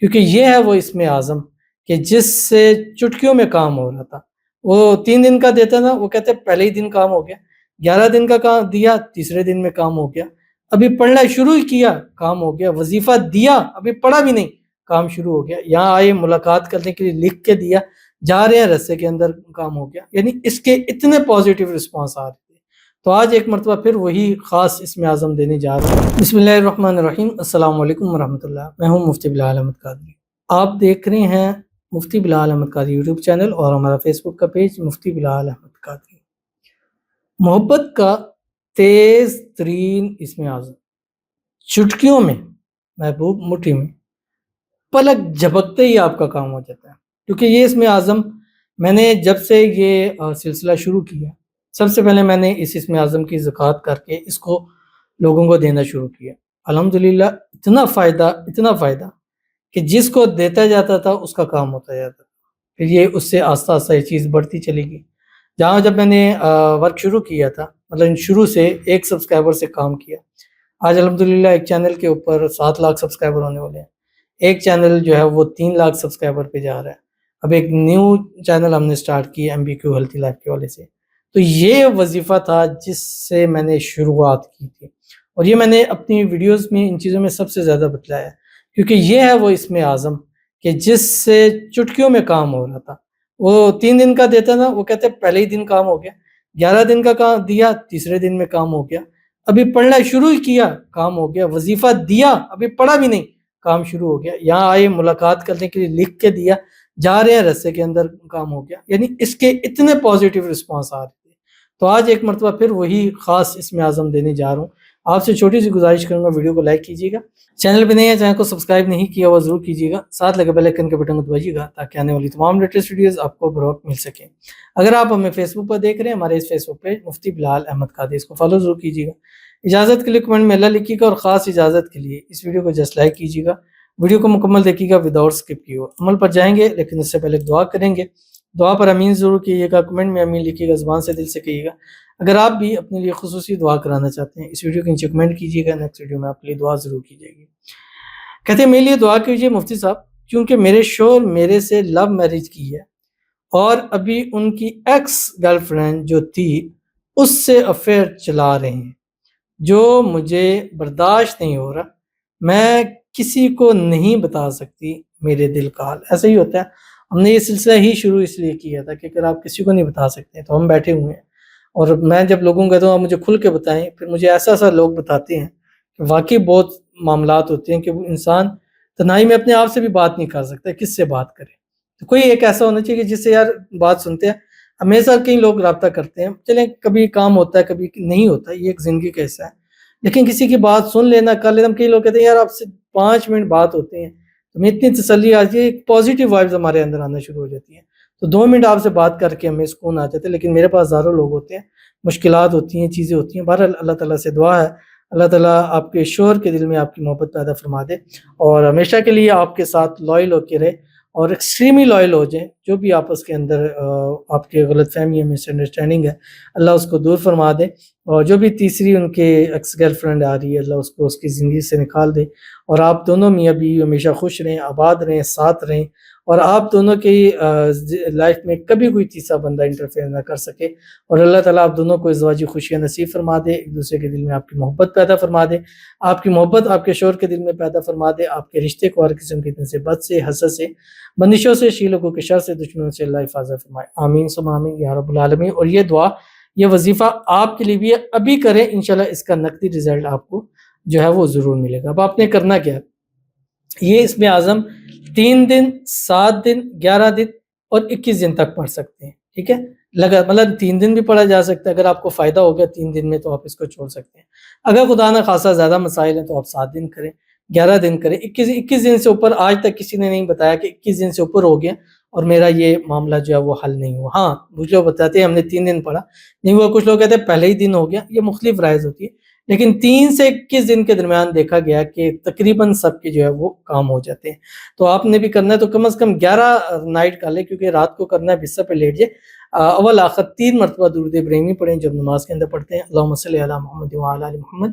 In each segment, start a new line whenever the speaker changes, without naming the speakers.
کیونکہ یہ ہے وہ اسم اعظم کہ جس سے چٹکیوں میں کام ہو رہا تھا۔ وہ 3 دن کا دیتا نا، وہ کہتے پہلے ہی دن کام ہو گیا، 11 دن کا کام دیا، تیسرے دن میں کام ہو گیا، ابھی پڑھنا شروع ہی کیا کام ہو گیا، وظیفہ دیا ابھی پڑھا بھی نہیں کام شروع ہو گیا، یہاں آئے ملاقات کرنے کے لیے لکھ کے دیا، جا رہے ہیں رستے کے اندر کام ہو گیا۔ یعنی اس کے اتنے پازیٹیو رسپانس آ رہے تھے۔ تو آج ایک مرتبہ پھر وہی خاص اسم اعظم دینے جا رہا ہوں۔ بسم اللہ الرحمن الرحیم، السلام علیکم ورحمۃ اللہ۔ میں ہوں مفتی بلال احمد قادری، آپ دیکھ رہے ہیں مفتی بلال احمد قادری یوٹیوب چینل اور ہمارا فیس بک کا پیج مفتی بلال احمد قادری۔ محبت کا تیز ترین اسم اعظم، چٹکیوں میں، محبوب مٹھی میں، پلک جھپکتے ہی آپ کا کام ہو جاتا ہے۔ کیونکہ یہ اسم اعظم میں نے جب سے یہ سلسلہ شروع کیا، سب سے پہلے میں نے اس اسم اعظم کی زکوٰۃ کر کے اس کو لوگوں کو دینا شروع کیا۔ الحمدللہ اتنا فائدہ کہ جس کو دیتا جاتا تھا اس کا کام ہوتا جاتا تھا۔ پھر یہ اس سے آہستہ آہستہ یہ چیز بڑھتی چلی گئی۔ جب میں نے ورک شروع کیا تھا، مطلب شروع سے ایک سبسکرائبر سے کام کیا، آج الحمدللہ ایک چینل کے اوپر 7 لاکھ سبسکرائبر ہونے والے ہیں، ایک چینل جو ہے وہ 3 لاکھ سبسکرائبر پہ جا رہا ہے، اب ایک نیو چینل ہم نے سٹارٹ کی MBQ ہیلتھی لائف کے والے سے۔ تو یہ وظیفہ تھا جس سے میں نے شروعات کی تھی، اور یہ میں نے اپنی ویڈیوز میں ان چیزوں میں سب سے زیادہ بتلایا، کیونکہ یہ ہے وہ اسم اعظم کہ جس سے چٹکیوں میں کام ہو رہا تھا۔ وہ 3 دن کا دیتا نا، وہ کہتے پہلے ہی دن کام ہو گیا، 11 دن کا کام دیا، تیسرے دن میں کام ہو گیا، ابھی پڑھنا شروع ہی کیا کام ہو گیا، وظیفہ دیا ابھی پڑھا بھی نہیں کام شروع ہو گیا، یہاں آئے ملاقات کرنے کے لیے لکھ کے دیا، جا رہے ہیں رستے کے اندر کام ہو گیا۔ یعنی اس کے اتنے پازیٹیو رسپانس آ رہے تھے۔ تو آج ایک مرتبہ پھر وہی خاص اسم اعظم دینے جا رہا ہوں۔ آپ سے چھوٹی سی گزارش کروں گا، ویڈیو کو لائک کیجیے گا، چینل پہ نہیں ہے چینل کو سبسکرائب نہیں کیا ہوا ضرور کیجیے گا، ساتھ لگے بیل آئیکن کے بٹن کو دبائیے گا تاکہ آنے والی تمام لیٹسٹ ویڈیوز آپ کو بروقت مل سکیں۔ اگر آپ ہمیں فیس بک پر دیکھ رہے ہیں، ہمارے اس فیس بک پیج مفتی بلال احمد قادری، اس کو فالو ضرور کیجیے گا۔ اجازت کے لیے کمنٹ میں اللہ لکھیے گا، اور خاص اجازت کے لیے اس ویڈیو کو جسٹ لائک کیجیے گا، ویڈیو کو مکمل دیکھیے گا وداؤٹ اسکپ کیے ہوئے۔ عمل پر جائیں گے لیکن اس سے پہلے دعا کریں گے، دعا پر امین ضرور کیجیے گا، کمنٹ میں امین لکھیے گا، زبان سے دل سے کہیے گا۔ اگر آپ بھی اپنے لیے خصوصی دعا کرانا چاہتے ہیں، اس ویڈیو کے نیچے کمنٹ کیجیے گا، نیکسٹ ویڈیو میں آپ کے لیے دعا ضرور کی جائے گی۔ کہتے ہیں میرے لیے دعا کیجیے مفتی صاحب، کیونکہ میرے شوہر میرے سے لو میرج کی ہے اور ابھی ان کی ایکس گرل فرینڈ جو تھی اس سے افیئر چلا رہے ہیں، جو مجھے برداشت نہیں ہو رہا، میں کسی کو نہیں بتا سکتی میرے دل کا حال۔ ایسا ہی ہوتا ہے، ہم نے یہ سلسلہ ہی شروع اس لیے کیا تھا کہ اگر آپ کسی کو نہیں بتا سکتے تو ہم بیٹھے ہوئے ہیں، اور میں جب لوگوں کو کہتا ہوں آپ مجھے کھل کے بتائیں، پھر مجھے ایسا لوگ بتاتے ہیں کہ واقعی بہت معاملات ہوتے ہیں کہ وہ انسان تنہائی میں اپنے آپ سے بھی بات نہیں کر سکتا، کس سے بات کرے۔ تو کوئی ایک ایسا ہونا چاہیے کہ جس سے یار بات سنتے ہیں۔ ہمیشہ کئی لوگ رابطہ کرتے ہیں، چلیں کبھی کام ہوتا ہے کبھی نہیں ہوتا، یہ ایک زندگی کا حصہ ہے، لیکن کسی کی بات سن لینا کر لینا۔ کئی لوگ کہتے ہیں یار آپ سے 5 منٹ بات ہوتے ہیں تو ہمیں اتنی تسلی آتی ہے، ایک پازیٹیو وائبز ہمارے اندر آنا شروع ہو جاتی ہیں، تو 2 منٹ آپ سے بات کر کے ہمیں سکون آ جاتا ہے۔ لیکن میرے پاس ہزاروں لوگ ہوتے ہیں، مشکلات ہوتی ہیں، چیزیں ہوتی ہیں۔ بہرحال اللہ تعالیٰ سے دعا ہے اللہ تعالیٰ آپ کے شوہر کے دل میں آپ کی محبت پیدا فرما دے، اور ہمیشہ کے لیے آپ کے ساتھ لائل ہو کے رہے، اور ایکسٹریملی لائل ہو جائیں۔ جو بھی آپس کے اندر آپ کے غلط فہمی ہے، مس انڈرسٹینڈنگ ہے، اللہ اس کو دور فرما دے، اور جو بھی تیسری ان کے ایکس گرل فرینڈ آ رہی ہے، اللہ اس کو اس کی زندگی سے نکال دے، اور آپ دونوں میاں بیوی ہمیشہ خوش رہیں، آباد رہیں، ساتھ رہیں، اور آپ دونوں کی لائف میں کبھی کوئی تیسرا بندہ انٹرفیئر نہ کر سکے، اور اللہ تعالیٰ آپ دونوں کو ازدواجی خوشیاں نصیب فرما دے، ایک دوسرے کے دل میں آپ کی محبت پیدا فرما دے، آپ کی محبت آپ کے شوہر کے دل میں پیدا فرما دے، آپ کے رشتے کو ہر قسم کی نصیبت سے، حسد سے، بندشوں سے، شیلوں کے شر سے، دشمنوں سے اللہ حفاظت فرمائے، آمین ثم آمین یا رب العالمین۔ اور یہ دعا، یہ وظیفہ آپ کے لیے بھی ہے، ابھی کریں، انشاءاللہ اس کا نقدی رزلٹ آپ کو جو ہے وہ ضرور ملے گا۔ اب آپ نے کرنا کیا ہے، یہ اسم اعظم 3 دن، 7 دن، 11 دن اور 21 دن تک پڑھ سکتے ہیں، ٹھیک ہے، مطلب 3 دن بھی پڑھا جا سکتا ہے، اگر آپ کو فائدہ ہو گیا 3 دن میں تو آپ اس کو چھوڑ سکتے ہیں، اگر خدا نہ خاصا زیادہ مسائل ہیں تو آپ 7 دن کریں، 11 دن کریں، 21 دن سے اوپر آج تک کسی نے نہیں بتایا کہ 21 دن سے اوپر ہو گیا اور میرا یہ معاملہ جو ہے وہ حل نہیں ہوا۔ ہاں کچھ لوگ بتاتے ہیں ہم نے 3 دن پڑھا نہیں ہوا، کچھ لوگ کہتے ہیں پہلے ہی دن ہو گیا، یہ مختلف رائز ہوتی ہے، لیکن 3 سے 21 دن کے درمیان دیکھا گیا کہ تقریباً سب کے جو ہے وہ کام ہو جاتے ہیں. تو آپ نے بھی کرنا ہے تو کم از کم 11 نائٹ کر لیں، کیونکہ رات کو کرنا ہے بستر پہ لیٹ جائے، اول آخر 3 مرتبہ درود ابراہیمی پڑھیں جب نماز کے اندر پڑھتے ہیں. اللہم صلی علی محمد وعلی آل محمد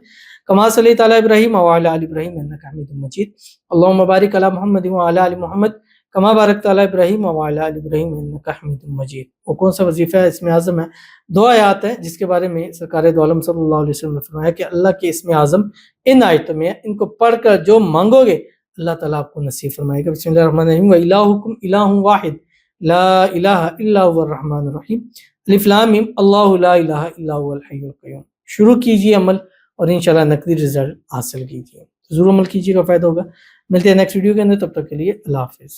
کما صلیت علی ابراہیم وعلی آل ابراہیم انک حمید مجید. اللہم بارک علی محمد وعلی آل محمد کما بارکت علی ابراہیم وعلی آل ابراہیم انک حمید مجید. وہ کون سا وظیفہ ہے؟ اسم اعظم ہے. 2 آیات ہیں جس کے بارے میں سرکار دو عالم صلی اللہ علیہ وسلم نے فرمایا کہ اللہ کے اسم اعظم ان آیتوں میں، ان کو پڑھ کر جو مانگو گے اللہ تعالیٰ آپ کو نصیب فرمائے گا. بسم اللہ الرحمن الرحیم وَإِلَٰهُكُمْ إِلَٰهٌ وَاحِدٌ لا الہ الا هو الرحمن الرحیم. الف لام میم اللہ لا الہ الا هو الحی القیوم. شروع کیجیے عمل اور انشاءاللہ نقدی رزلٹ حاصل کیجیے. ضرور عمل کیجیے گا، فائدہ ہوگا. ملتے ہیں نیکسٹ ویڈیو کے اندر، تب تک کے لیے اللہ حافظ.